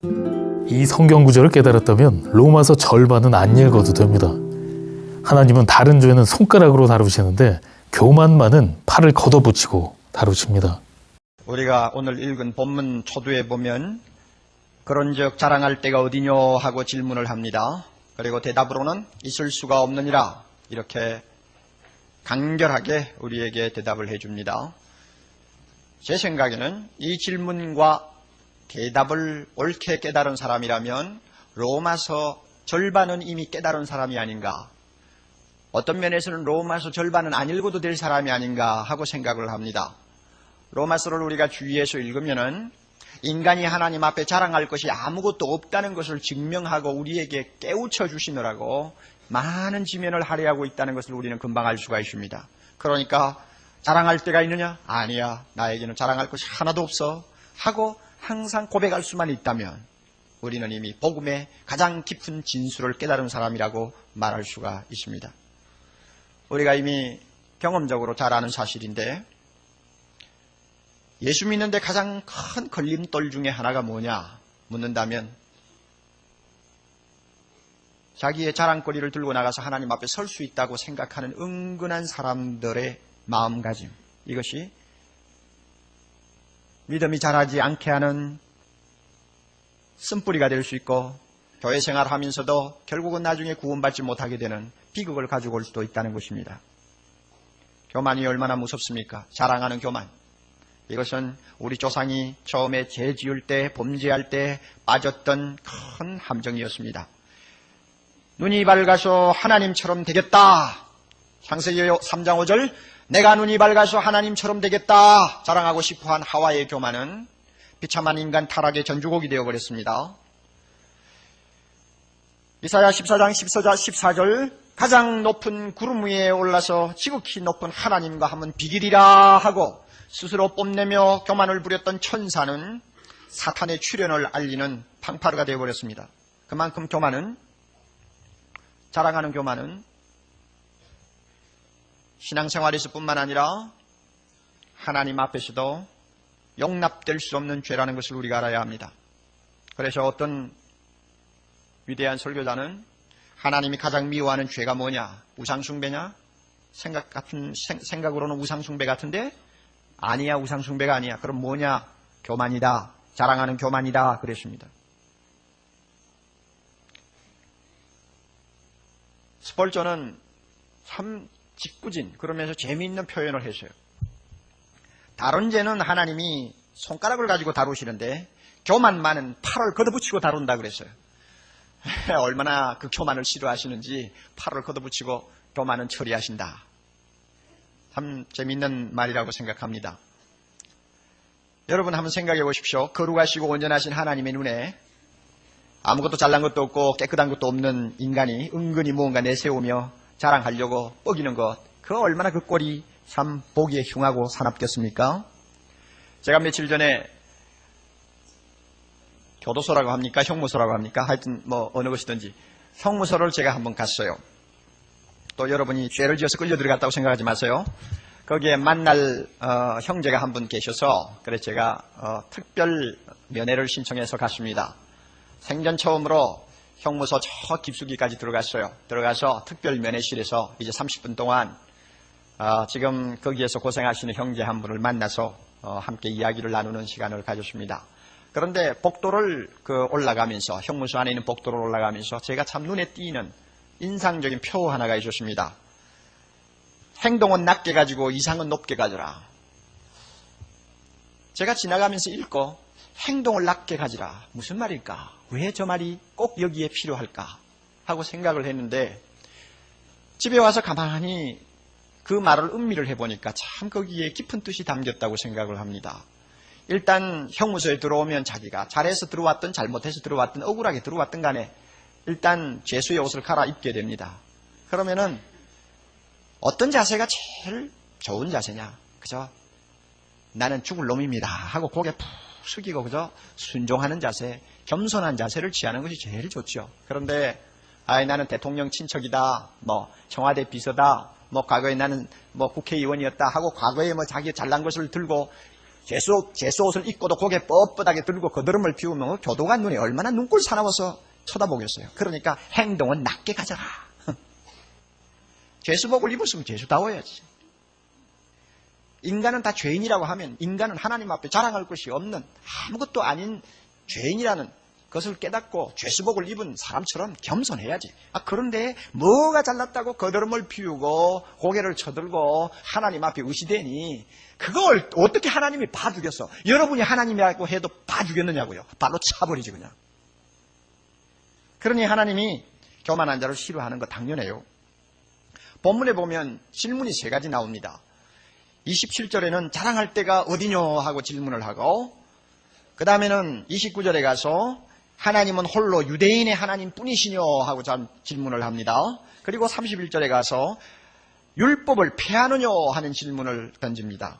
이 성경 구절을 깨달았다면 로마서 절반은 안 읽어도 됩니다. 하나님은 다른 죄는 손가락으로 다루시는데 교만만은 팔을 걷어붙이고 다루십니다. 우리가 오늘 읽은 본문 초두에 보면 그런즉 자랑할 때가 어디뇨 하고 질문을 합니다. 그리고 대답으로는 있을 수가 없느니라 이렇게 간결하게 우리에게 대답을 해줍니다. 제 생각에는 이 질문과 대답을 옳게 깨달은 사람이라면 로마서 절반은 이미 깨달은 사람이 아닌가, 어떤 면에서는 로마서 절반은 안 읽어도 될 사람이 아닌가 하고 생각을 합니다. 로마서를 우리가 주위에서 읽으면은 인간이 하나님 앞에 자랑할 것이 아무것도 없다는 것을 증명하고 우리에게 깨우쳐 주시느라고 많은 지면을 할애하고 있다는 것을 우리는 금방 알 수가 있습니다. 그러니까 자랑할 때가 있느냐? 아니야. 나에게는 자랑할 것이 하나도 없어. 하고 항상 고백할 수만 있다면 우리는 이미 복음의 가장 깊은 진수를 깨달은 사람이라고 말할 수가 있습니다. 우리가 이미 경험적으로 잘 아는 사실인데 예수 믿는데 가장 큰 걸림돌 중에 하나가 뭐냐 묻는다면 자기의 자랑거리를 들고 나가서 하나님 앞에 설 수 있다고 생각하는 은근한 사람들의 마음가짐, 이것이 믿음이 자라지 않게 하는 쓴뿌리가 될 수 있고 교회 생활하면서도 결국은 나중에 구원받지 못하게 되는 비극을 가지고 올 수도 있다는 것입니다. 교만이 얼마나 무섭습니까? 자랑하는 교만. 이것은 우리 조상이 처음에 죄 지을 때, 범죄할 때 빠졌던 큰 함정이었습니다. 눈이 밝아서 하나님처럼 되겠다. 창세기 3장 5절 내가 눈이 밝아서 하나님처럼 되겠다 자랑하고 싶어한 하와의 교만은 비참한 인간 타락의 전주곡이 되어버렸습니다. 이사야 14장 14절 가장 높은 구름 위에 올라서 지극히 높은 하나님과 하면 비길이라 하고 스스로 뽐내며 교만을 부렸던 천사는 사탄의 출현을 알리는 팡파르가 되어버렸습니다. 그만큼 교만은, 자랑하는 교만은 신앙생활에서 뿐만 아니라 하나님 앞에서도 용납될 수 없는 죄라는 것을 우리가 알아야 합니다. 그래서 어떤 위대한 설교자는 하나님이 가장 미워하는 죄가 뭐냐? 우상숭배냐? 생각으로는 우상숭배 같은데 아니야, 우상숭배가 아니야. 그럼 뭐냐? 교만이다. 자랑하는 교만이다. 그랬습니다. 스펄전은 참 짓궂은, 그러면서 재미있는 표현을 했어요. 다른 죄는 하나님이 손가락을 가지고 다루시는데 교만만은 팔을 걷어붙이고 다룬다 그랬어요. 얼마나 그 교만을 싫어하시는지 팔을 걷어붙이고 교만은 처리하신다. 참 재미있는 말이라고 생각합니다. 여러분 한번 생각해 보십시오. 거룩하시고 온전하신 하나님의 눈에 아무것도 잘난 것도 없고 깨끗한 것도 없는 인간이 은근히 무언가 내세우며 자랑하려고 뻐기는 것, 그 얼마나 그 꼴이 참 보기에 흉하고 사납겠습니까? 제가 며칠 전에 교도소라고 합니까? 형무소라고 합니까? 하여튼 뭐 어느 것이든지 형무소를 제가 한번 갔어요. 또 여러분이 죄를 지어서 끌려 들어갔다고 생각하지 마세요. 거기에 만날 형제가 한 분 계셔서 그래서 제가 특별 면회를 신청해서 갔습니다. 생전 처음으로 형무소 저 깊숙이까지 들어갔어요. 들어가서 특별 면회실에서 이제 30분 동안 지금 거기에서 고생하시는 형제 한 분을 만나서 함께 이야기를 나누는 시간을 가졌습니다. 그런데 복도를 올라가면서, 형무소 안에 있는 복도를 올라가면서 제가 참 눈에 띄는 인상적인 표 하나가 있었습니다. 행동은 낮게 가지고 이상은 높게 가져라. 제가 지나가면서 읽고 행동을 낮게 가지라. 무슨 말일까? 왜 저 말이 꼭 여기에 필요할까? 하고 생각을 했는데 집에 와서 가만히 그 말을 음미를 해보니까 참 거기에 깊은 뜻이 담겼다고 생각을 합니다. 일단 형무소에 들어오면 자기가 잘해서 들어왔든 잘못해서 들어왔든 억울하게 들어왔든 간에 일단 죄수의 옷을 갈아입게 됩니다. 그러면은 어떤 자세가 제일 좋은 자세냐? 그죠? 나는 죽을 놈입니다 하고 고개 푹 숙이고 그죠? 순종하는 자세, 겸손한 자세를 취하는 것이 제일 좋죠. 그런데 나는 대통령 친척이다, 뭐 청와대 비서다, 뭐 과거에 나는 뭐 국회의원이었다 하고 과거에 뭐 자기 잘난 것을 들고 제수 옷을 입고도 고개 뻣뻣하게 들고 거드름을 피우면 교도관 눈에 얼마나 눈꼴 사나워서 쳐다보겠어요. 그러니까 행동은 낮게 가져라. 죄수복을 입었으면 죄수다워야지. 인간은 다 죄인이라고 하면 인간은 하나님 앞에 자랑할 것이 없는 아무것도 아닌 죄인이라는 것을 깨닫고 죄수복을 입은 사람처럼 겸손해야지. 그런데 뭐가 잘났다고 거드름을 피우고 고개를 쳐들고 하나님 앞에 의시되니 그걸 어떻게 하나님이 봐주겠어? 여러분이 하나님이라고 해도 봐주겠느냐고요. 발로 차버리지 그냥. 그러니 하나님이 교만한 자를 싫어하는 거 당연해요. 본문에 보면 질문이 3가지 나옵니다. 27절에는 자랑할 때가 어디뇨 하고 질문을 하고, 그 다음에는 29절에 가서 하나님은 홀로 유대인의 하나님 뿐이시뇨 하고 질문을 합니다. 그리고 31절에 가서 율법을 폐하느뇨 하는 질문을 던집니다.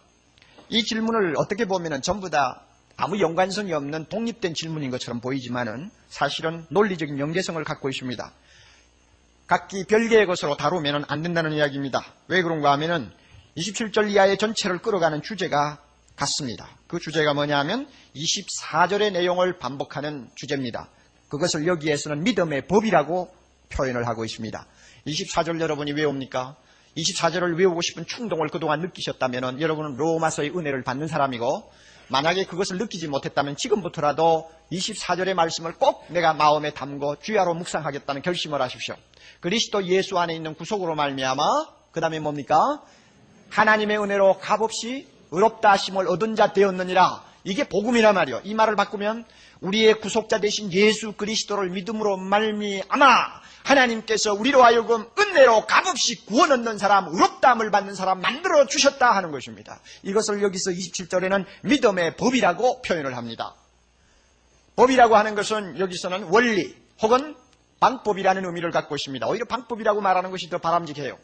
이 질문을 어떻게 보면 전부 다 아무 연관성이 없는 독립된 질문인 것처럼 보이지만은 사실은 논리적인 연계성을 갖고 있습니다. 각기 별개의 것으로 다루면 안 된다는 이야기입니다. 왜 그런가 하면은 27절 이하의 전체를 끌어가는 주제가 같습니다. 그 주제가 뭐냐면 24절의 내용을 반복하는 주제입니다. 그것을 여기에서는 믿음의 법이라고 표현을 하고 있습니다. 24절 여러분이 외웁니까? 24절을 외우고 싶은 충동을 그동안 느끼셨다면 여러분은 로마서의 은혜를 받는 사람이고, 만약에 그것을 느끼지 못했다면 지금부터라도 24절의 말씀을 꼭 내가 마음에 담고 주야로 묵상하겠다는 결심을 하십시오. 그리스도 예수 안에 있는 구속으로 말미암아, 그 다음에 뭡니까? 하나님의 은혜로 값없이 의롭다 하심을 얻은 자 되었느니라. 이게 복음이란 말이요. 이 말을 바꾸면 우리의 구속자 되신 예수 그리스도를 믿음으로 말미암아 하나님께서 우리로 하여금 은혜로 값없이 구원 얻는 사람, 의롭다함을 받는 사람 만들어 주셨다 하는 것입니다. 이것을 여기서 27절에는 믿음의 법이라고 표현을 합니다. 법이라고 하는 것은 여기서는 원리 혹은 방법이라는 의미를 갖고 있습니다. 오히려 방법이라고 말하는 것이 더 바람직해요.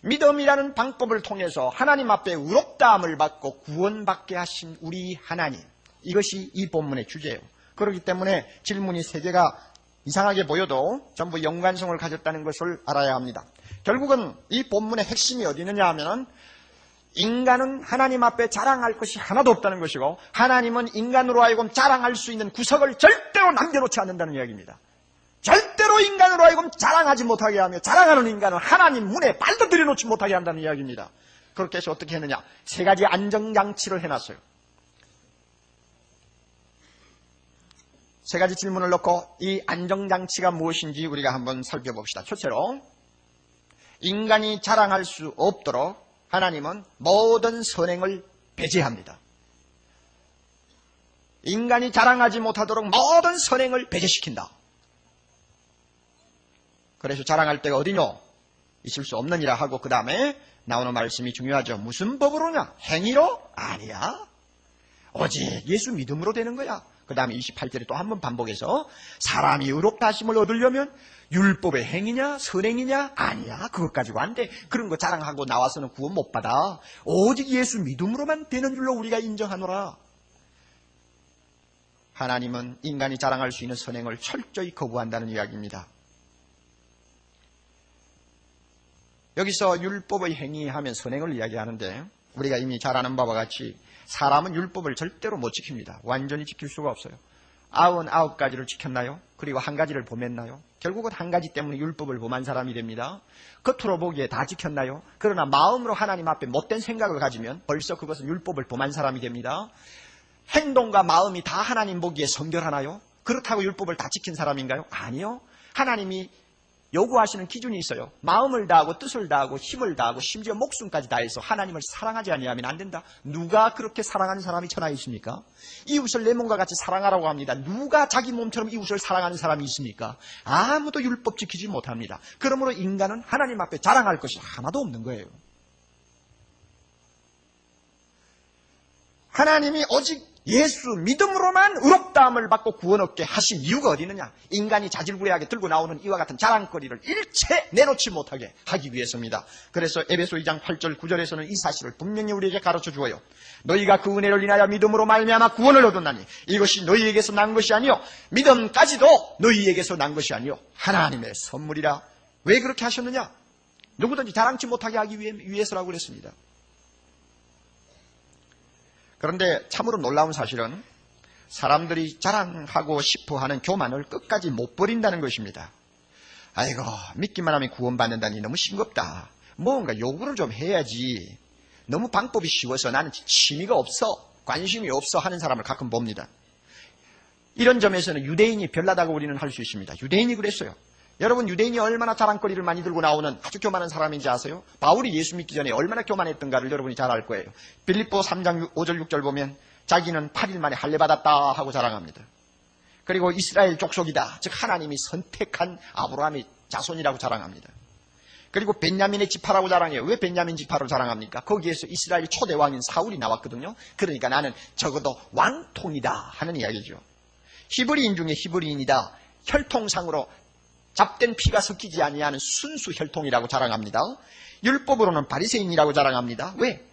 믿음이라는 방법을 통해서 하나님 앞에 의롭다함을 받고 구원받게 하신 우리 하나님, 이것이 이 본문의 주제예요. 그렇기 때문에 질문이 3개가 이상하게 보여도 전부 연관성을 가졌다는 것을 알아야 합니다. 결국은 이 본문의 핵심이 어디 있느냐 하면 인간은 하나님 앞에 자랑할 것이 하나도 없다는 것이고, 하나님은 인간으로 하여금 자랑할 수 있는 구석을 절대로 남겨놓지 않는다는 이야기입니다. 절대로 인간으로 하여금 자랑하지 못하게 하며, 자랑하는 인간은 하나님 문에 발도 들여놓지 못하게 한다는 이야기입니다. 그렇게 해서 어떻게 했느냐? 3가지 안정장치를 해놨어요. 3가지 질문을 넣고 이 안정장치가 무엇인지 우리가 한번 살펴봅시다. 첫째로, 인간이 자랑할 수 없도록 하나님은 모든 선행을 배제합니다. 인간이 자랑하지 못하도록 모든 선행을 배제시킨다. 그래서 자랑할 때가 어디뇨? 있을 수 없느니라 하고 그 다음에 나오는 말씀이 중요하죠. 무슨 법으로냐? 행위로? 아니야. 오직 예수 믿음으로 되는 거야. 그 다음에 28절에 또 한 번 반복해서 사람이 의롭다 하심을 얻으려면 율법의 행위냐 선행이냐? 아니야. 그것 가지고 안 돼. 그런 거 자랑하고 나와서는 구원 못 받아. 오직 예수 믿음으로만 되는 줄로 우리가 인정하노라. 하나님은 인간이 자랑할 수 있는 선행을 철저히 거부한다는 이야기입니다. 여기서 율법의 행위하면 선행을 이야기하는데, 우리가 이미 잘 아는 바와 같이 사람은 율법을 절대로 못 지킵니다. 완전히 지킬 수가 없어요. 99가지를 지켰나요? 그리고 한 가지를 범했나요? 결국은 한 가지 때문에 율법을 범한 사람이 됩니다. 겉으로 보기에 다 지켰나요? 그러나 마음으로 하나님 앞에 못된 생각을 가지면 벌써 그것은 율법을 범한 사람이 됩니다. 행동과 마음이 다 하나님 보기에 성결하나요? 그렇다고 율법을 다 지킨 사람인가요? 아니요. 하나님이 요구하시는 기준이 있어요. 마음을 다하고 뜻을 다하고 힘을 다하고 심지어 목숨까지 다해서 하나님을 사랑하지 아니하면 안 된다. 누가 그렇게 사랑하는 사람이 천하에 있습니까? 이웃을 내 몸과 같이 사랑하라고 합니다. 누가 자기 몸처럼 이웃을 사랑하는 사람이 있습니까? 아무도 율법 지키지 못합니다. 그러므로 인간은 하나님 앞에 자랑할 것이 하나도 없는 거예요. 하나님이 오직 예수 믿음으로만 의롭다함을 받고 구원 얻게 하신 이유가 어디 있느냐? 인간이 자질구레하게 들고 나오는 이와 같은 자랑거리를 일체 내놓지 못하게 하기 위해서입니다. 그래서 에베소 2장 8절 9절에서는 이 사실을 분명히 우리에게 가르쳐 주어요. 너희가 그 은혜를 인하여 믿음으로 말미암아 구원을 얻었나니 이것이 너희에게서 난 것이 아니요 믿음까지도 너희에게서 난 것이 아니요 하나님의 선물이라. 왜 그렇게 하셨느냐? 누구든지 자랑치 못하게 하기 위해서라고 그랬습니다. 그런데 참으로 놀라운 사실은 사람들이 자랑하고 싶어 하는 교만을 끝까지 못 버린다는 것입니다. 아이고, 믿기만 하면 구원받는다니 너무 싱겁다. 뭔가 요구를 좀 해야지. 너무 방법이 쉬워서 나는 취미가 없어, 관심이 없어 하는 사람을 가끔 봅니다. 이런 점에서는 유대인이 별나다고 우리는 할 수 있습니다. 유대인이 그랬어요. 여러분, 유대인이 얼마나 자랑거리를 많이 들고 나오는 아주 교만한 사람인지 아세요? 바울이 예수 믿기 전에 얼마나 교만했던가를 여러분이 잘 알 거예요. 빌립보 3장 5절 6절 보면 자기는 8일 만에 할례받았다 하고 자랑합니다. 그리고 이스라엘 족속이다, 즉 하나님이 선택한 아브라함의 자손이라고 자랑합니다. 그리고 벤야민의 지파라고 자랑해요. 왜 벤야민 지파로 자랑합니까? 거기에서 이스라엘 초대 왕인 사울이 나왔거든요. 그러니까 나는 적어도 왕통이다 하는 이야기죠. 히브리인 중에 히브리인이다, 혈통상으로 잡된 피가 섞이지 아니하는 순수 혈통이라고 자랑합니다. 율법으로는 바리새인이라고 자랑합니다. 왜?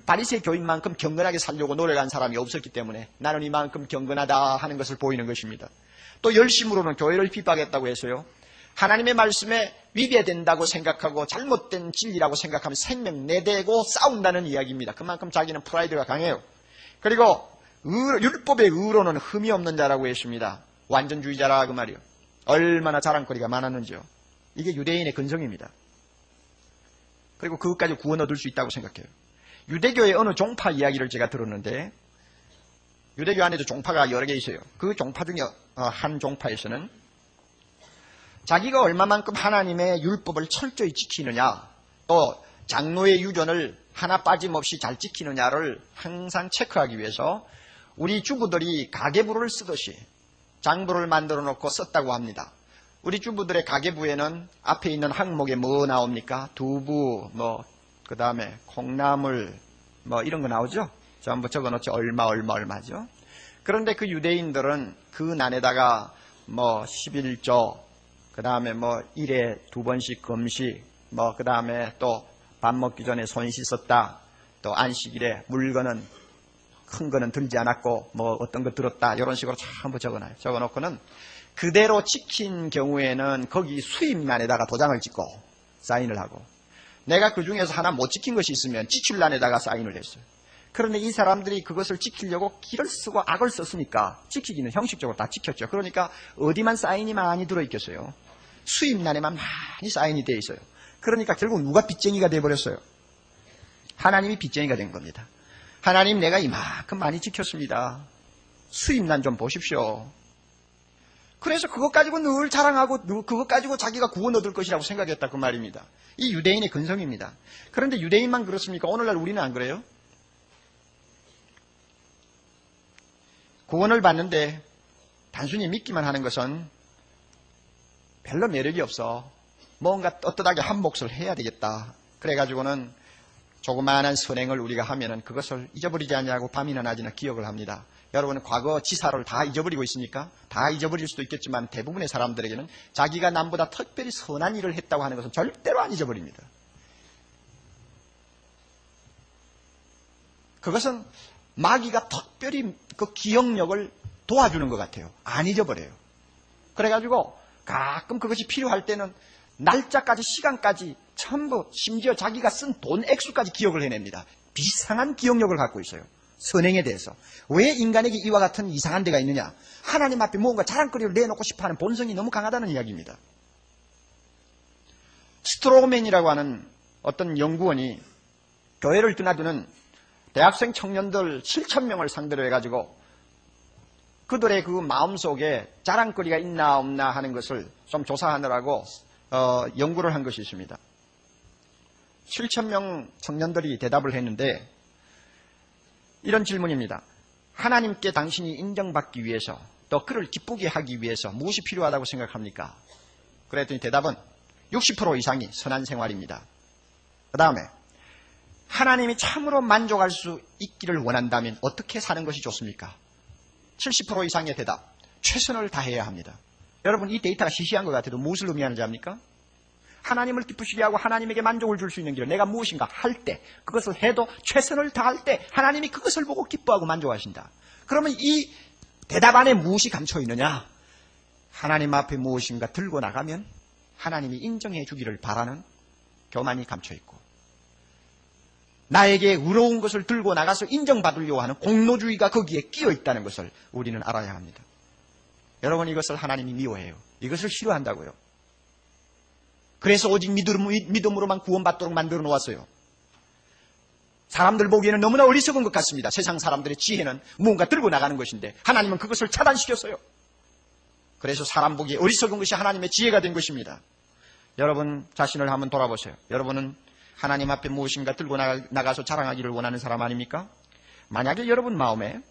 바리새 교인만큼 경건하게 살려고 노력한 사람이 없었기 때문에 나는 이만큼 경건하다 하는 것을 보이는 것입니다. 또 열심으로는 교회를 핍박했다고 해서요, 하나님의 말씀에 위배된다고 생각하고 잘못된 진리라고 생각하면 생명 내대고 싸운다는 이야기입니다. 그만큼 자기는 프라이드가 강해요. 그리고 율법의 의로는 흠이 없는 자라고 했습니다. 완전주의자라 그 말이요. 얼마나 자랑거리가 많았는지요. 이게 유대인의 근성입니다. 그리고 그것까지 구원 얻을 수 있다고 생각해요. 유대교의 어느 종파 이야기를 제가 들었는데, 유대교 안에도 종파가 여러 개 있어요. 그 종파 중에 한 종파에서는 자기가 얼마만큼 하나님의 율법을 철저히 지키느냐, 또 장로의 유전을 하나 빠짐없이 잘 지키느냐를 항상 체크하기 위해서 우리 주부들이 가계부를 쓰듯이 장부를 만들어 놓고 썼다고 합니다. 우리 주부들의 가계부에는 앞에 있는 항목에 뭐 나옵니까? 두부, 그 다음에 콩나물, 이런 거 나오죠? 전부 적어놓지. 얼마죠? 그런데 그 유대인들은 그 난에다가 11조, 그 다음에 1에 2번씩 금식, 그 다음에 또 밥 먹기 전에 손 씻었다, 또 안식일에 물건은 큰 거는 들지 않았고 어떤 거 들었다, 이런 식으로 전부 적어놔요. 적어놓고는 그대로 지킨 경우에는 거기 수입란에다가 도장을 찍고 사인을 하고, 내가 그 중에서 하나 못 지킨 것이 있으면 지출란에다가 사인을 했어요. 그런데 이 사람들이 그것을 지키려고 기를 쓰고 악을 썼으니까 지키기는 형식적으로 다 지켰죠. 그러니까 어디만 사인이 많이 들어있겠어요? 수입란에만 많이 사인이 돼 있어요. 그러니까 결국 누가 빚쟁이가 돼버렸어요? 하나님이 빚쟁이가 된 겁니다. 하나님, 내가 이만큼 많이 지켰습니다. 수입란 좀 보십시오. 그래서 그것 가지고 늘 자랑하고 그것 가지고 자기가 구원 얻을 것이라고 생각했다 그 말입니다. 이 유대인의 근성입니다. 그런데 유대인만 그렇습니까? 오늘날 우리는 안 그래요? 구원을 받는데 단순히 믿기만 하는 것은 별로 매력이 없어. 뭔가 떳떳하게 한 몫을 해야 되겠다. 그래가지고는 조그마한 선행을 우리가 하면은 그것을 잊어버리지 않냐고 밤이나 낮이나 기억을 합니다. 여러분은 과거 지사를 다 잊어버리고 있습니까? 다 잊어버릴 수도 있겠지만 대부분의 사람들에게는 자기가 남보다 특별히 선한 일을 했다고 하는 것은 절대로 안 잊어버립니다. 그것은 마귀가 특별히 그 기억력을 도와주는 것 같아요. 안 잊어버려요. 그래가지고 가끔 그것이 필요할 때는 날짜까지 시간까지 전부, 심지어 자기가 쓴 돈 액수까지 기억을 해냅니다. 비상한 기억력을 갖고 있어요. 선행에 대해서. 왜 인간에게 이와 같은 이상한 데가 있느냐? 하나님 앞에 무언가 자랑거리를 내놓고 싶어하는 본성이 너무 강하다는 이야기입니다. 스트로맨이라고 하는 어떤 연구원이 교회를 드나드는 대학생 청년들 7,000명을 상대로 해가지고 그들의 그 마음속에 자랑거리가 있나 없나 하는 것을 좀 조사하느라고 연구를 한 것이 있습니다. 7,000명 청년들이 대답을 했는데 이런 질문입니다. 하나님께 당신이 인정받기 위해서, 또 그를 기쁘게 하기 위해서 무엇이 필요하다고 생각합니까? 그랬더니 대답은 60% 이상이 선한 생활입니다. 그 다음에 하나님이 참으로 만족할 수 있기를 원한다면 어떻게 사는 것이 좋습니까? 70% 이상의 대답, 최선을 다해야 합니다. 여러분, 이 데이터가 시시한 것 같아도 무엇을 의미하는지 압니까? 하나님을 기쁘시게 하고 하나님에게 만족을 줄 수 있는 길을 내가 무엇인가 할 때, 그것을 해도 최선을 다할 때 하나님이 그것을 보고 기뻐하고 만족하신다. 그러면 이 대답 안에 무엇이 감춰 있느냐? 하나님 앞에 무엇인가 들고 나가면 하나님이 인정해 주기를 바라는 교만이 감춰 있고, 나에게 의로운 것을 들고 나가서 인정받으려고 하는 공로주의가 거기에 끼어 있다는 것을 우리는 알아야 합니다. 여러분, 이것을 하나님이 미워해요. 이것을 싫어한다고요. 그래서 오직 믿음으로만 구원받도록 만들어 놓았어요. 사람들 보기에는 너무나 어리석은 것 같습니다. 세상 사람들의 지혜는 무언가 들고 나가는 것인데 하나님은 그것을 차단시켰어요. 그래서 사람 보기에 어리석은 것이 하나님의 지혜가 된 것입니다. 여러분 자신을 한번 돌아보세요. 여러분은 하나님 앞에 무엇인가 들고 나가서 자랑하기를 원하는 사람 아닙니까? 만약에 여러분 마음에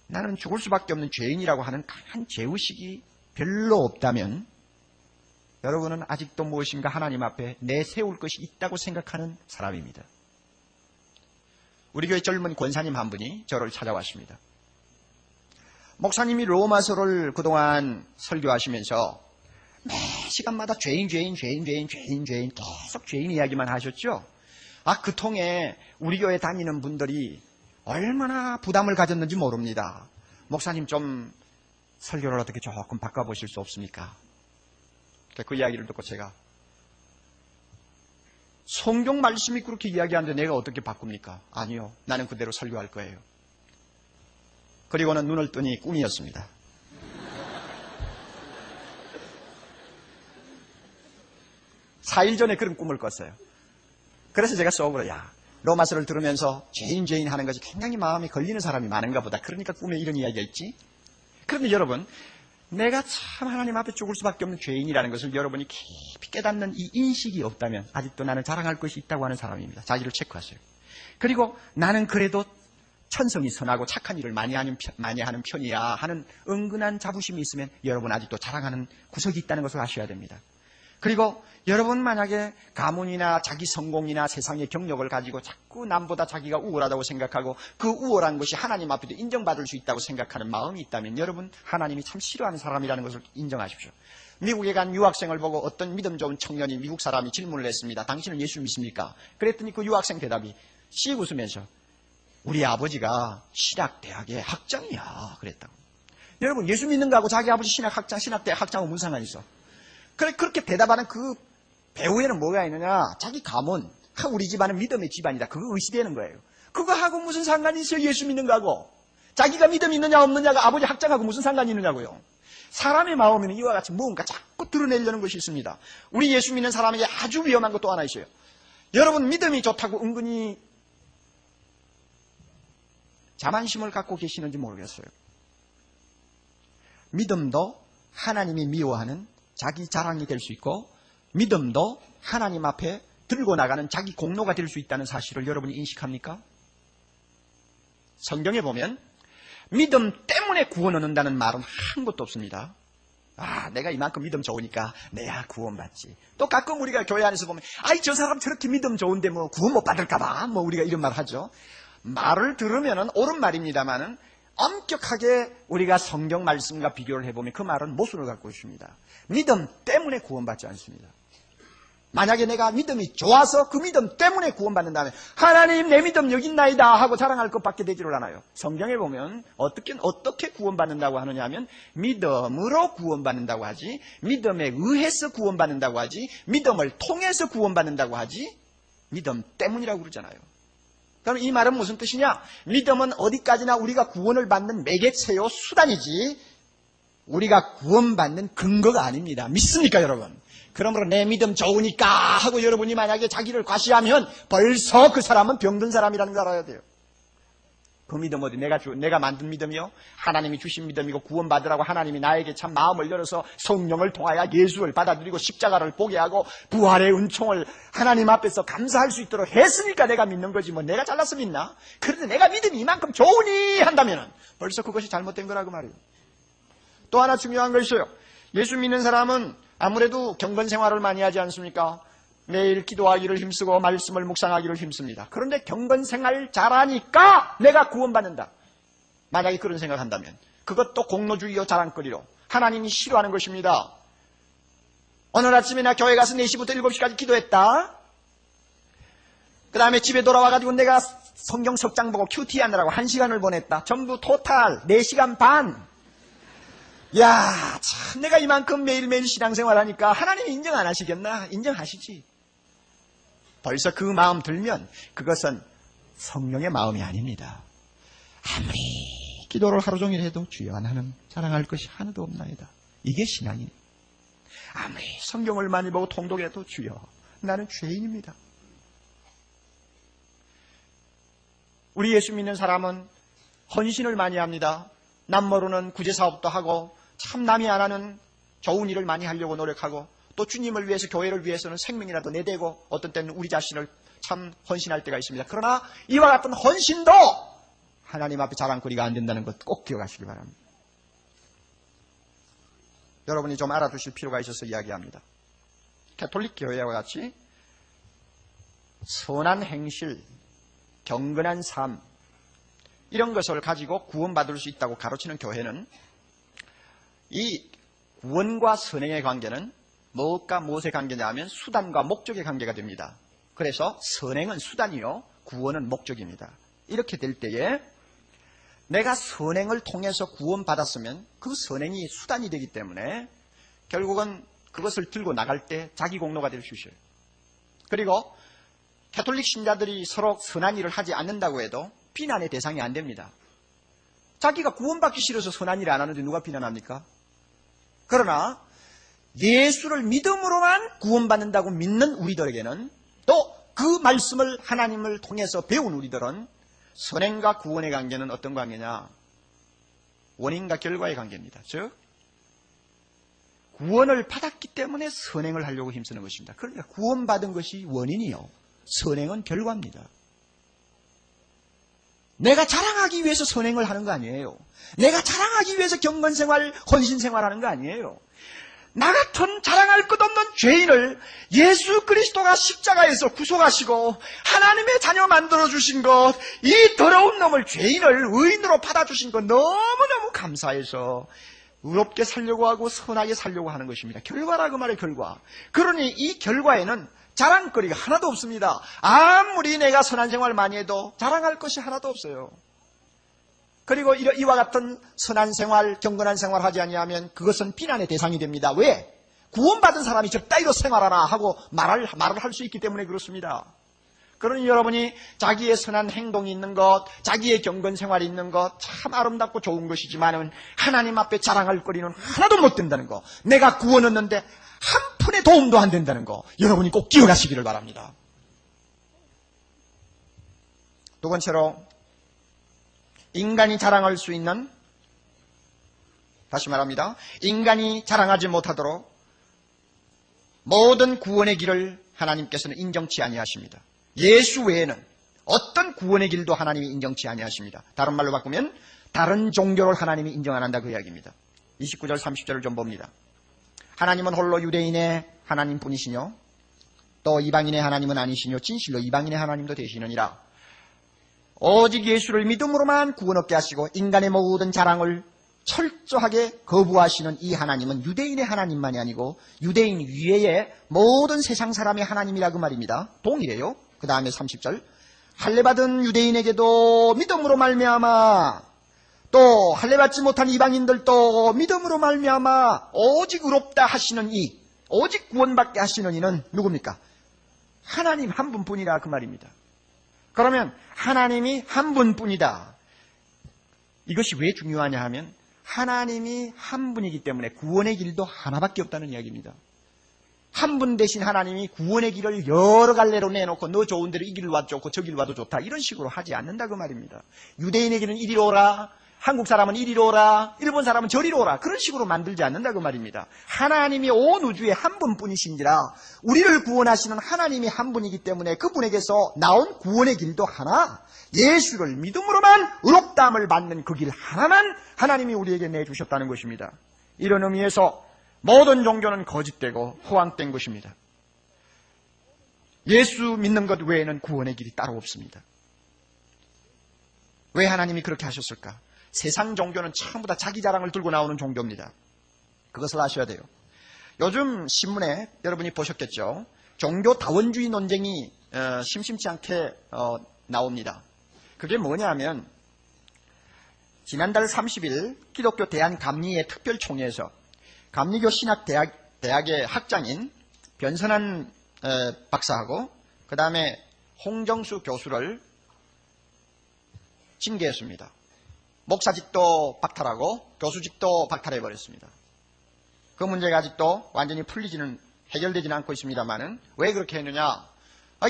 나는 죽을 수밖에 없는 죄인이라고 하는 강한 죄의식이 별로 없다면 여러분은 아직도 무엇인가 하나님 앞에 내세울 것이 있다고 생각하는 사람입니다. 우리 교회 젊은 권사님 한 분이 저를 찾아왔습니다. 목사님이 로마서를 그동안 설교하시면서 매 시간마다 죄인 계속 죄인 이야기만 하셨죠. 그 통에 우리 교회 다니는 분들이 얼마나 부담을 가졌는지 모릅니다. 목사님 좀 설교를 어떻게 조금 바꿔보실 수 없습니까? 그 이야기를 듣고 제가 성경 말씀이 그렇게 이야기하는데 내가 어떻게 바꿉니까? 아니요. 나는 그대로 설교할 거예요. 그리고는 눈을 뜨니 꿈이었습니다. (4일) 전에 그런 꿈을 꿨어요. 그래서 제가 속으로 로마서를 들으면서 죄인 하는 것이 굉장히 마음에 걸리는 사람이 많은가 보다. 그러니까 꿈에 이런 이야기가 있지. 그런데 여러분, 내가 참 하나님 앞에 죽을 수밖에 없는 죄인이라는 것을 여러분이 깊이 깨닫는 이 인식이 없다면 아직도 나는 자랑할 것이 있다고 하는 사람입니다. 자기를 체크하세요. 그리고 나는 그래도 천성이 선하고 착한 일을 많이 하는 편이야 하는 은근한 자부심이 있으면 여러분 아직도 자랑하는 구석이 있다는 것을 아셔야 됩니다. 그리고 여러분 만약에 가문이나 자기 성공이나 세상의 경력을 가지고 자꾸 남보다 자기가 우월하다고 생각하고 그 우월한 것이 하나님 앞에도 인정받을 수 있다고 생각하는 마음이 있다면 여러분 하나님이 참 싫어하는 사람이라는 것을 인정하십시오. 미국에 간 유학생을 보고 어떤 믿음 좋은 청년이 미국 사람이 질문을 했습니다. 당신은 예수 믿습니까? 그랬더니 그 유학생 대답이 씩 웃으면서 우리 아버지가 신학대학의 학장이야 그랬다고. 여러분 예수 믿는 거하고 자기 아버지 신학대학 학장하고 무슨 상관이 있어? 그렇게 대답하는 그 배후에는 뭐가 있느냐? 자기 가문, 우리 집안은 믿음의 집안이다. 그거 의시되는 거예요. 그거하고 무슨 상관이 있어요? 예수 믿는 거하고. 자기가 믿음 있느냐 없느냐가 아버지 학장하고 무슨 상관이 있느냐고요. 사람의 마음에는 이와 같이 무언가 자꾸 드러내려는 것이 있습니다. 우리 예수 믿는 사람에게 아주 위험한 것도 하나 있어요. 여러분 믿음이 좋다고 은근히 자만심을 갖고 계시는지 모르겠어요. 믿음도 하나님이 미워하는 자기 자랑이 될 수 있고 믿음도 하나님 앞에 들고 나가는 자기 공로가 될 수 있다는 사실을 여러분이 인식합니까? 성경에 보면 믿음 때문에 구원 얻는다는 말은 한 것도 없습니다. 내가 이만큼 믿음 좋으니까 내야 구원받지. 또 가끔 우리가 교회 안에서 보면 저 사람 저렇게 믿음 좋은데 뭐 구원 못 받을까 봐 우리가 이런 말 하죠. 말을 들으면은 옳은 말입니다만은 엄격하게 우리가 성경 말씀과 비교를 해보면 그 말은 모순을 갖고 있습니다. 믿음 때문에 구원받지 않습니다. 만약에 내가 믿음이 좋아서 그 믿음 때문에 구원받는다면 하나님 내 믿음 여기 있나이다 하고 자랑할 것밖에 되지를 않아요. 성경에 보면 어떻게 구원받는다고 하느냐 하면 믿음으로 구원받는다고 하지, 믿음에 의해서 구원받는다고 하지, 믿음을 통해서 구원받는다고 하지, 믿음 때문이라고 그러잖아요. 그럼 이 말은 무슨 뜻이냐? 믿음은 어디까지나 우리가 구원을 받는 매개체요 수단이지 우리가 구원받는 근거가 아닙니다. 믿습니까 여러분? 그러므로 내 믿음 좋으니까 하고 여러분이 만약에 자기를 과시하면 벌써 그 사람은 병든 사람이라는 걸 알아야 돼요. 그 믿음 어디 내가 만든 믿음이요? 하나님이 주신 믿음이고 구원받으라고 하나님이 나에게 참 마음을 열어서 성령을 통하여 예수를 받아들이고 십자가를 보게 하고 부활의 은총을 하나님 앞에서 감사할 수 있도록 했으니까 내가 믿는 거지 내가 잘나서 믿나? 그런데 내가 믿음이 이만큼 좋으니 한다면 벌써 그것이 잘못된 거라고 말이에요. 또 하나 중요한 거 있어요. 예수 믿는 사람은 아무래도 경건 생활을 많이 하지 않습니까? 매일 기도하기를 힘쓰고 말씀을 묵상하기를 힘씁니다. 그런데 경건 생활 잘하니까 내가 구원받는다. 만약에 그런 생각한다면 그것도 공로주의요 자랑거리로 하나님이 싫어하는 것입니다. 오늘 아침에 나 교회 가서 4시부터 7시까지 기도했다. 그 다음에 집에 돌아와가지고 내가 성경 석장 보고 큐티 하느라고 1시간을 보냈다. 전부 토탈 4시간 반. 참 내가 이만큼 매일매일 신앙생활 하니까 하나님이 인정 안 하시겠나? 인정하시지. 벌써 그 마음 들면 그것은 성령의 마음이 아닙니다. 아무리 기도를 하루 종일 해도 주여 나는 자랑할 것이 하나도 없나이다. 이게 신앙이에요. 아무리 성경을 많이 보고 통독해도 주여 나는 죄인입니다. 우리 예수 믿는 사람은 헌신을 많이 합니다. 남 모르는 구제사업도 하고 참 남이 안 하는 좋은 일을 많이 하려고 노력하고 또 주님을 위해서 교회를 위해서는 생명이라도 내대고 어떤 때는 우리 자신을 참 헌신할 때가 있습니다. 그러나 이와 같은 헌신도 하나님 앞에 자랑거리가 안 된다는 것 꼭 기억하시기 바랍니다. 여러분이 좀 알아두실 필요가 있어서 이야기합니다. 가톨릭 교회와 같이 선한 행실, 경건한 삶 이런 것을 가지고 구원받을 수 있다고 가르치는 교회는 이 구원과 선행의 관계는 무엇과 무엇의 관계냐 하면 수단과 목적의 관계가 됩니다. 그래서 선행은 수단이요 구원은 목적입니다. 이렇게 될 때에 내가 선행을 통해서 구원받았으면 그 선행이 수단이 되기 때문에 결국은 그것을 들고 나갈 때 자기 공로가 될 수 있어요. 그리고 가톨릭 신자들이 서로 선한 일을 하지 않는다고 해도 비난의 대상이 안 됩니다. 자기가 구원받기 싫어서 선한 일을 안 하는데 누가 비난합니까? 그러나 예수를 믿음으로만 구원받는다고 믿는 우리들에게는 또 그 말씀을 하나님을 통해서 배운 우리들은 선행과 구원의 관계는 어떤 관계냐? 원인과 결과의 관계입니다. 즉 구원을 받았기 때문에 선행을 하려고 힘쓰는 것입니다. 그러니까 구원받은 것이 원인이요 선행은 결과입니다. 내가 자랑하기 위해서 선행을 하는 거 아니에요. 내가 자랑하기 위해서 경건생활, 헌신생활하는 거 아니에요. 나 같은 자랑할 것 없는 죄인을 예수 그리스도가 십자가에서 구속하시고 하나님의 자녀 만들어주신 것, 이 더러운 놈을 죄인을 의인으로 받아주신 것 너무너무 감사해서 의롭게 살려고 하고 선하게 살려고 하는 것입니다. 결과라 그 말의 결과. 그러니 이 결과에는 자랑거리가 하나도 없습니다. 아무리 내가 선한 생활 많이 해도 자랑할 것이 하나도 없어요. 그리고 이와 같은 선한 생활, 경건한 생활 하지 아니하면 그것은 비난의 대상이 됩니다. 왜? 구원받은 사람이 적당히로 생활하라 하고 말을 할 수 있기 때문에 그렇습니다. 그러니 여러분이 자기의 선한 행동이 있는 것, 자기의 경건 생활이 있는 것 참 아름답고 좋은 것이지만은 하나님 앞에 자랑할 거리는 하나도 못 된다는 거. 내가 구원 얻는데 한 푼의 도움도 안 된다는 거. 여러분이 꼭 기억하시기를 바랍니다. 두 번째로 인간이 자랑할 수 있는, 다시 말합니다. 인간이 자랑하지 못하도록 모든 구원의 길을 하나님께서는 인정치 아니하십니다. 예수 외에는 어떤 구원의 길도 하나님이 인정치 아니하십니다. 다른 말로 바꾸면 다른 종교를 하나님이 인정 안 한다 그 이야기입니다. 29절 30절을 좀 봅니다. 하나님은 홀로 유대인의 하나님뿐이시뇨 또 이방인의 하나님은 아니시뇨 진실로 이방인의 하나님도 되시느니라. 오직 예수를 믿음으로만 구원 얻게 하시고 인간의 모든 자랑을 철저하게 거부하시는 이 하나님은 유대인의 하나님만이 아니고 유대인 위에의 모든 세상 사람의 하나님이라 그 말입니다. 동일해요. 그 다음에 30절 할례받은 유대인에게도 믿음으로 말미암아 또 할례받지 못한 이방인들도 믿음으로 말미암아 오직 의롭다 하시는 이 오직 구원받게 하시는 이는 누굽니까? 하나님 한 분뿐이라 그 말입니다. 그러면 하나님이 한 분뿐이다. 이것이 왜 중요하냐 하면 하나님이 한 분이기 때문에 구원의 길도 하나밖에 없다는 이야기입니다. 한 분 대신 하나님이 구원의 길을 여러 갈래로 내놓고 너 좋은 대로 이 길로 와도 좋고 저 길로 와도 좋다 이런 식으로 하지 않는다 그 말입니다. 유대인에게는 이리로 오라, 한국 사람은 이리로 오라, 일본 사람은 저리로 오라 그런 식으로 만들지 않는다 그 말입니다. 하나님이 온 우주에 한 분뿐이신지라 우리를 구원하시는 하나님이 한 분이기 때문에 그분에게서 나온 구원의 길도 하나, 예수를 믿음으로만 의롭다함을 받는 그 길 하나만 하나님이 우리에게 내주셨다는 것입니다. 이런 의미에서 모든 종교는 거짓되고 허황된 것입니다. 예수 믿는 것 외에는 구원의 길이 따로 없습니다. 왜 하나님이 그렇게 하셨을까? 세상 종교는 전부 다 자기 자랑을 들고 나오는 종교입니다. 그것을 아셔야 돼요. 요즘 신문에 여러분이 보셨겠죠. 종교 다원주의 논쟁이 심심치 않게 나옵니다. 그게 뭐냐면 지난달 30일 기독교 대한감리회 특별총회에서 감리교 신학대학의 학장인 변선한 박사하고 그 다음에 홍정수 교수를 징계했습니다. 목사직도 박탈하고 교수직도 박탈해버렸습니다. 그 문제가 아직도 완전히 해결되지는 않고 있습니다만은 왜 그렇게 했느냐?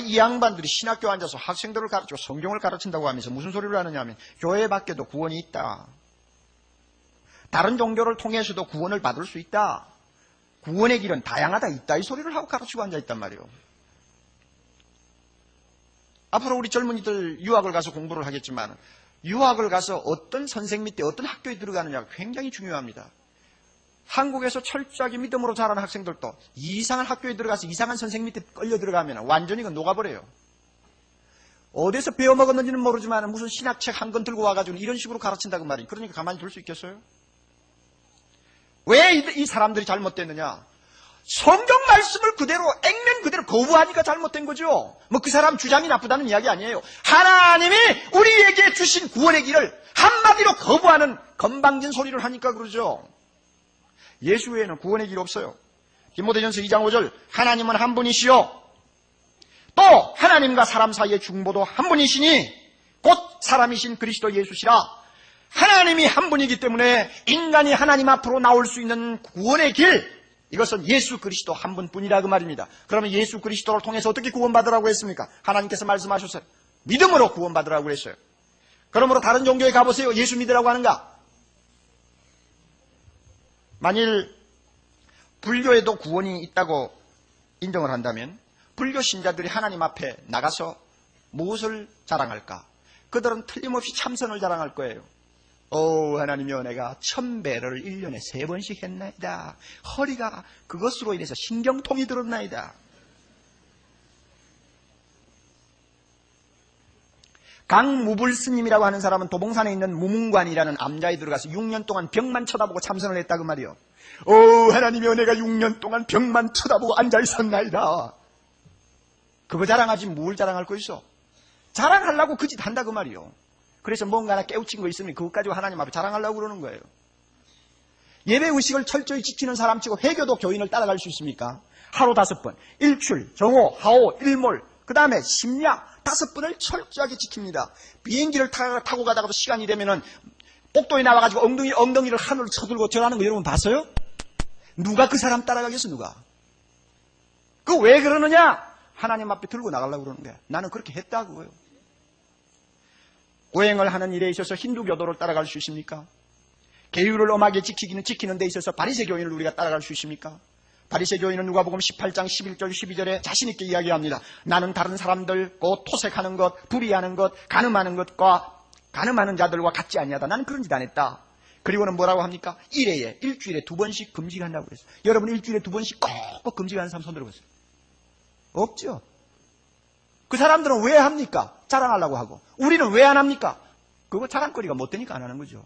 이 양반들이 신학교 앉아서 학생들을 가르치고 성경을 가르친다고 하면서 무슨 소리를 하느냐 하면 교회 밖에도 구원이 있다. 다른 종교를 통해서도 구원을 받을 수 있다. 구원의 길은 다양하다 있다. 이 소리를 하고 가르치고 앉아있단 말이에요. 앞으로 우리 젊은이들 유학을 가서 공부를 하겠지만 유학을 가서 어떤 선생 밑에 어떤 학교에 들어가느냐가 굉장히 중요합니다. 한국에서 철저하게 믿음으로 자라는 학생들도 이상한 학교에 들어가서 이상한 선생 밑에 끌려 들어가면 완전히 녹아버려요. 어디서 배워먹었는지는 모르지만 무슨 신학책 한 권 들고 와가지고 이런 식으로 가르친다고 말이에요. 그러니까 가만히 둘 수 있겠어요? 왜 이 사람들이 잘못됐느냐? 성경 말씀을 그대로 액면 그대로 거부하니까 잘못된 거죠. 뭐 그 사람 주장이 나쁘다는 이야기 아니에요. 하나님이 우리에게 주신 구원의 길을 한마디로 거부하는 건방진 소리를 하니까 그러죠. 예수 외에는 구원의 길 없어요. 디모데전서 2장 5절 하나님은 한 분이시요 또 하나님과 사람 사이의 중보도 한 분이시니 곧 사람이신 그리스도 예수시라. 하나님이 한 분이기 때문에 인간이 하나님 앞으로 나올 수 있는 구원의 길, 이것은 예수 그리스도 한 분뿐이라 그 말입니다. 그러면 예수 그리스도를 통해서 어떻게 구원받으라고 했습니까? 하나님께서 말씀하셨어요. 믿음으로 구원받으라고 했어요. 그러므로 다른 종교에 가보세요. 예수 믿으라고 하는가? 만일 불교에도 구원이 있다고 인정을 한다면 불교 신자들이 하나님 앞에 나가서 무엇을 자랑할까? 그들은 틀림없이 참선을 자랑할 거예요. 하나님이여 내가 1000배를 1년에 3번씩 했나이다. 허리가 그것으로 인해서 신경통이 들었나이다. 강무불 스님이라고 하는 사람은 도봉산에 있는 무문관이라는 암자에 들어가서 6년 동안 벽만 쳐다보고 참선을 했다고 말이요. 하나님이여 내가 6년 동안 벽만 쳐다보고 앉아있었나이다. 그거 자랑하지 뭘 자랑할 거 있어? 자랑하려고 그 짓 한다고 말이요. 그래서 뭔가 하나 깨우친 거 있으면 그것 가지고 하나님 앞에 자랑하려고 그러는 거예요. 예배 의식을 철저히 지키는 사람치고 회교도 교인을 따라갈 수 있습니까? 하루 5번, 일출, 정오, 하오, 일몰, 그 다음에 심야 5번을 철저하게 지킵니다. 비행기를 타고 가다가도 시간이 되면은 복도에 나와가지고 엉덩이를 하늘로 쳐들고 절하는 거 여러분 봤어요? 누가 그 사람 따라가겠어, 누가? 그 왜 그러느냐? 하나님 앞에 들고 나가려고 그러는 거야. 나는 그렇게 했다고요. 오행을 하는 일에 있어서 힌두교도를 따라갈 수 있습니까? 계율을 엄하게 지키는 데 있어서 바리새 교인을 우리가 따라갈 수 있습니까? 바리새 교인은 누가복음 18장 11절 12절에 자신 있게 이야기합니다. 나는 다른 사람들 곧 토색하는 것, 불의하는 것, 가늠하는 자들과 같지 아니하다. 나는 그런 짓 안 했다. 그리고는 뭐라고 합니까? 일주일에 2번씩 금식한다고 그랬어요. 여러분 일주일에 2번씩 꼭 금식하는 사람 손 들어보세요. 없죠. 그 사람들은 왜 합니까? 자랑하려고 하고. 우리는 왜 안 합니까? 그거 자랑거리가 못 되니까 안 하는 거죠.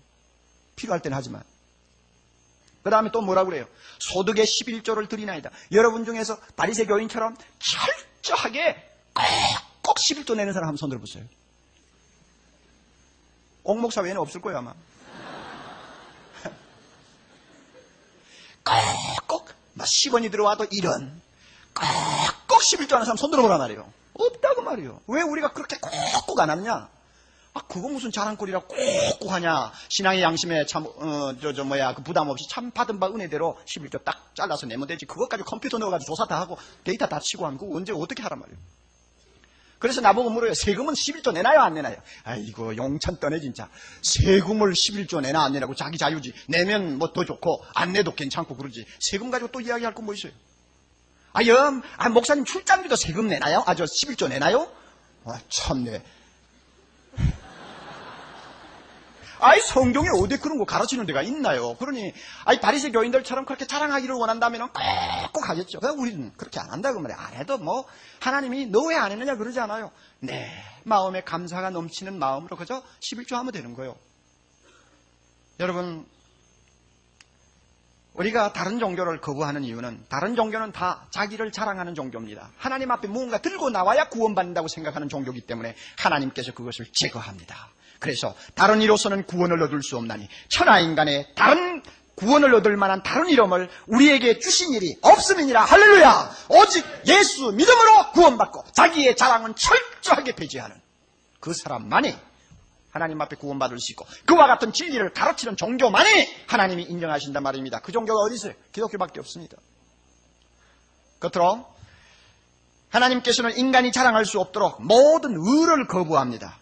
필요할 때는 하지만. 그 다음에 또 뭐라고 그래요? 소득의 11조를 드리나이다. 여러분 중에서 바리새 교인처럼 철저하게 꼭 11조 내는 사람 한번 손 들어보세요. 옥목사 외에는 없을 거예요 아마. 꼭 10원이 들어와도 1원. 꼭 11조 하는 사람 손 들어보란 말이에요. 없다고 말이에요. 왜 우리가 그렇게 꼭 안 하느냐? 그거 무슨 자랑거리라고 꼭 하냐? 신앙의 양심에 참, 그 부담 없이 참 받은 바 은혜대로 11조 딱 잘라서 내면 되지. 그것 가지고 컴퓨터 넣어가지고 조사 다 하고 데이터 다 치고 하면 그거 언제 어떻게 하란 말이에요. 그래서 나보고 물어요. 세금은 11조 내나요? 안 내나요? 아이고, 용천 떠네, 진짜. 세금을 11조 내나 안 내라고 자기 자유지. 내면 뭐 더 좋고, 안 내도 괜찮고 그러지. 세금 가지고 또 이야기할 건 뭐 있어요? 목사님 출장비도 세금 내나요? 11조 내나요? 참네. 성경에 어디 그런 거 가르치는 데가 있나요? 그러니, 바리새 교인들처럼 그렇게 자랑하기를 원한다면 꼭 하겠죠. 우리는 그렇게 안 한다고 말이에요. 안 해도 하나님이 너 왜 안 했느냐 그러지 않아요. 네. 마음에 감사가 넘치는 마음으로 그저 11조 하면 되는 거예요. 여러분, 우리가 다른 종교를 거부하는 이유는 다른 종교는 다 자기를 자랑하는 종교입니다. 하나님 앞에 무언가 들고 나와야 구원받는다고 생각하는 종교이기 때문에 하나님께서 그것을 제거합니다. 그래서 다른 이로서는 구원을 얻을 수 없나니 천하인간의 다른 구원을 얻을 만한 다른 이름을 우리에게 주신 일이 없음이니라. 할렐루야. 오직 예수 믿음으로 구원받고 자기의 자랑은 철저하게 배제하는 그 사람만이 하나님 앞에 구원받을 수 있고, 그와 같은 진리를 가르치는 종교만이 하나님이 인정하신단 말입니다. 그 종교가 어디 있어요? 기독교밖에 없습니다. 겉으로 하나님께서는 인간이 자랑할 수 없도록 모든 의를 거부합니다.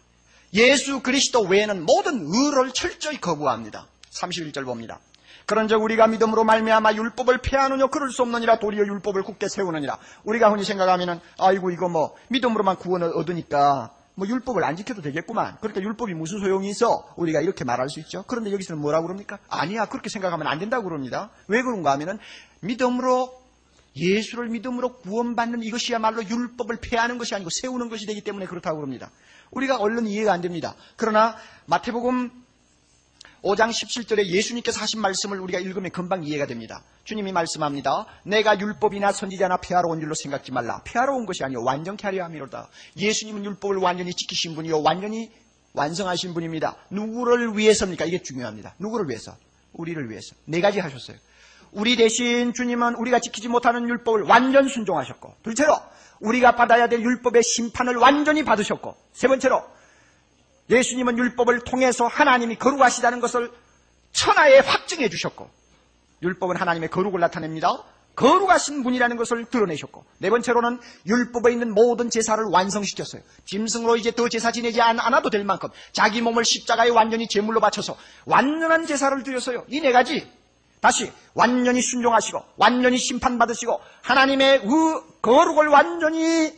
예수 그리스도 외에는 모든 의를 철저히 거부합니다. 31절 봅니다. 그런즉 우리가 믿음으로 말미암아 율법을 폐하느냐 그럴 수 없느니라. 도리어 율법을 굳게 세우느니라. 우리가 흔히 생각하면은 아이고 이거 뭐 믿음으로만 구원을 얻으니까 뭐 율법을 안 지켜도 되겠구만. 그러니까 율법이 무슨 소용이 있어? 우리가 이렇게 말할 수 있죠. 그런데 여기서는 뭐라고 그럽니까? 아니야, 그렇게 생각하면 안 된다고 그럽니다. 왜 그런가 하면은 믿음으로, 예수를 믿음으로 구원받는 이것이야말로 율법을 폐하는 것이 아니고 세우는 것이 되기 때문에 그렇다고 그럽니다. 우리가 얼른 이해가 안 됩니다. 그러나 마태복음 5장 17절에 예수님께서 하신 말씀을 우리가 읽으면 금방 이해가 됩니다. 주님이 말씀합니다. 내가 율법이나 선지자나 폐하러 온 줄로 생각지 말라. 폐하러 온 것이 아니요 완전케 하려 함이로다. 예수님은 율법을 완전히 지키신 분이요 완전히 완성하신 분입니다. 누구를 위해서입니까? 이게 중요합니다. 누구를 위해서? 우리를 위해서. 네 가지 하셨어요. 우리 대신 주님은 우리가 지키지 못하는 율법을 완전 순종하셨고, 둘째로 우리가 받아야 될 율법의 심판을 완전히 받으셨고, 세 번째로 예수님은 율법을 통해서 하나님이 거룩하시다는 것을 천하에 확증해 주셨고, 율법은 하나님의 거룩을 나타냅니다. 거룩하신 분이라는 것을 드러내셨고, 네 번째로는 율법에 있는 모든 제사를 완성시켰어요. 짐승으로 이제 더 제사 지내지 않아도 될 만큼 자기 몸을 십자가에 완전히 제물로 바쳐서 완전한 제사를 드렸어요. 이 네 가지 다시 완전히 순종하시고 완전히 심판받으시고 하나님의 거룩을 완전히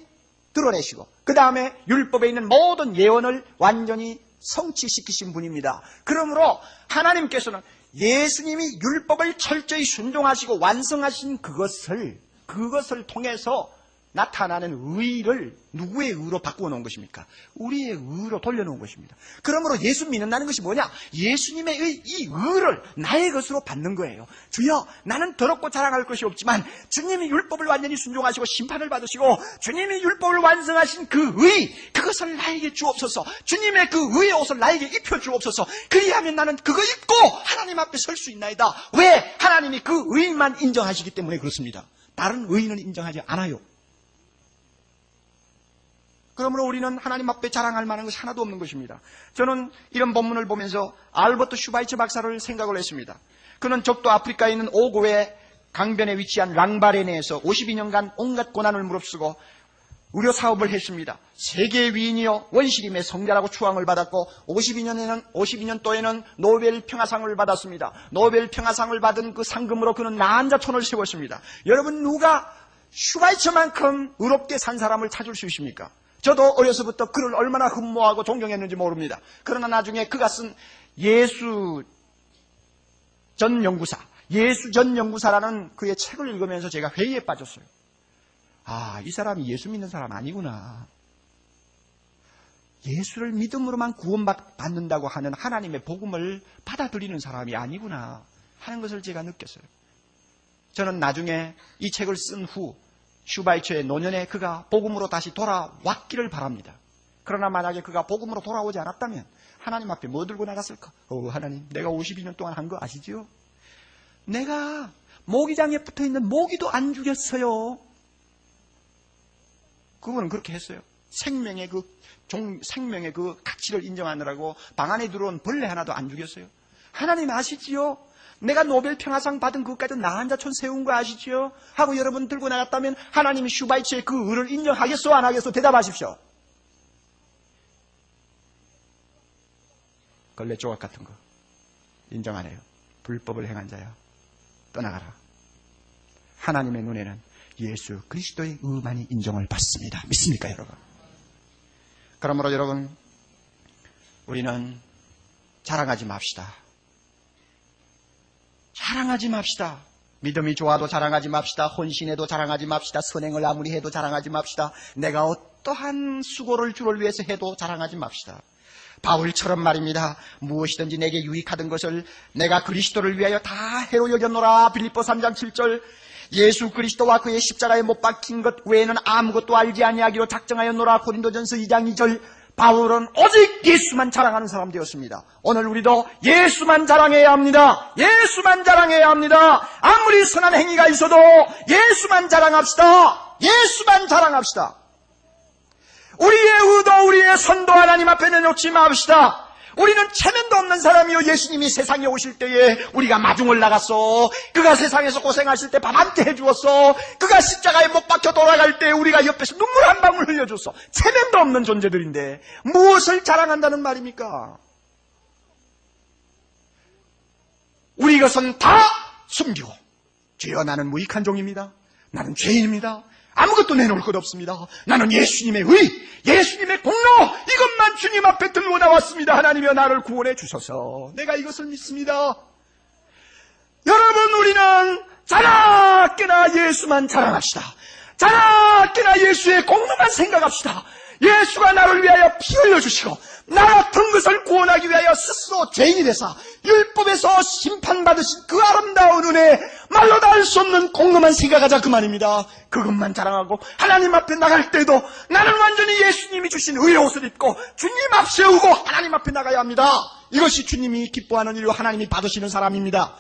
드러내시고, 그 다음에 율법에 있는 모든 예언을 완전히 성취시키신 분입니다. 그러므로 하나님께서는 예수님이 율법을 철저히 순종하시고 완성하신 그것을 통해서 나타나는 의를 누구의 의로 바꾸어 놓은 것입니까? 우리의 의로 돌려놓은 것입니다. 그러므로 예수 믿는다는 것이 뭐냐? 예수님의 이 의를 나의 것으로 받는 거예요. 주여, 나는 더럽고 자랑할 것이 없지만 주님이 율법을 완전히 순종하시고 심판을 받으시고 주님이 율법을 완성하신 그 의, 그것을 나에게 주옵소서. 주님의 그 의의 옷을 나에게 입혀 주옵소서. 그리하면 나는 그거 입고 하나님 앞에 설 수 있나이다. 왜? 하나님이 그 의만 인정하시기 때문에 그렇습니다. 다른 의는 인정하지 않아요. 그러므로 우리는 하나님 앞에 자랑할 만한 것이 하나도 없는 것입니다. 저는 이런 본문을 보면서 알버트 슈바이처 박사를 생각을 했습니다. 그는 적도 아프리카에 있는 오고의 강변에 위치한 랑바레네에서 52년간 온갖 고난을 무릅쓰고 의료 사업을 했습니다. 세계 위인이요 원시림의 성자라고 추앙을 받았고 52년도에는 노벨 평화상을 받았습니다. 노벨 평화상을 받은 그 상금으로 그는 난자촌을 세웠습니다. 여러분, 누가 슈바이처만큼 의롭게 산 사람을 찾을 수 있습니까? 저도 어려서부터 그를 얼마나 흠모하고 존경했는지 모릅니다. 그러나 나중에 그가 쓴 예수 전 연구사라는 그의 책을 읽으면서 제가 회의에 빠졌어요. 아, 이 사람이 예수 믿는 사람 아니구나. 예수를 믿음으로만 구원받는다고 하는 하나님의 복음을 받아들이는 사람이 아니구나 하는 것을 제가 느꼈어요. 저는 나중에 이 책을 쓴 후 슈바이처의 노년에 그가 복음으로 다시 돌아왔기를 바랍니다. 그러나 만약에 그가 복음으로 돌아오지 않았다면 하나님 앞에 뭐 들고 나갔을까? 하나님, 내가 52년 동안 한 거 아시죠? 내가 모기장에 붙어있는 모기도 안 죽였어요. 그분은 그렇게 했어요. 생명의 그 가치를 인정하느라고 방 안에 들어온 벌레 하나도 안 죽였어요. 하나님 아시지요? 내가 노벨 평화상 받은 그것까지 나 한자촌 세운 거 아시죠? 하고 여러분 들고 나갔다면 하나님이 슈바이처의 그 의를 인정하겠소 안 하겠소? 대답하십시오. 걸레 조각 같은 거 인정 안 해요. 불법을 행한 자야, 떠나가라. 하나님의 눈에는 예수 그리스도의 의만이 인정을 받습니다. 믿습니까, 여러분? 그러므로 여러분, 우리는 자랑하지 맙시다. 자랑하지 맙시다. 믿음이 좋아도 자랑하지 맙시다. 헌신해도 자랑하지 맙시다. 선행을 아무리 해도 자랑하지 맙시다. 내가 어떠한 수고를 주를 위해서 해도 자랑하지 맙시다. 바울처럼 말입니다. 무엇이든지 내게 유익하던 것을 내가 그리스도를 위하여 다 해로 여겼노라. 빌립보 3장 7절. 예수 그리스도와 그의 십자가에 못 박힌 것 외에는 아무것도 알지 아니하기로 작정하였노라. 고린도전서 2장 2절. 바울은 오직 예수만 자랑하는 사람 되었습니다. 오늘 우리도 예수만 자랑해야 합니다. 예수만 자랑해야 합니다. 아무리 선한 행위가 있어도 예수만 자랑합시다. 예수만 자랑합시다. 우리의 의도, 우리의 선도 하나님 앞에 내놓지 맙시다. 우리는 체면도 없는 사람이요. 예수님이 세상에 오실 때에 우리가 마중을 나갔어. 그가 세상에서 고생하실 때 밥 한 끼 해주었어. 그가 십자가에 못 박혀 돌아갈 때 우리가 옆에서 눈물 한 방울 흘려줬어. 체면도 없는 존재들인데 무엇을 자랑한다는 말입니까? 우리 이것은 다 숨기고, 주여 나는 무익한 종입니다. 나는 죄인입니다. 아무것도 내놓을 것 없습니다. 나는 예수님의 의, 예수님의 공로, 이것만 주님 앞에 들고 나왔습니다. 하나님이여 나를 구원해 주셔서 내가 이것을 믿습니다. 여러분, 우리는 자나깨나 예수만 자랑합시다. 자나깨나 예수의 공로만 생각합시다. 예수가 나를 위하여 피 흘려주시고 나 같은 것을 구원하기 위하여 스스로 죄인이 되사 율법에서 심판받으신 그 아름다운 은혜, 말로 다 할 수 없는 공로만 생각하자 그 말입니다. 그것만 자랑하고 하나님 앞에 나갈 때도 나는 완전히 예수님이 주신 의의 옷을 입고 주님 앞 세우고 하나님 앞에 나가야 합니다. 이것이 주님이 기뻐하는 일이고 하나님이 받으시는 사람입니다.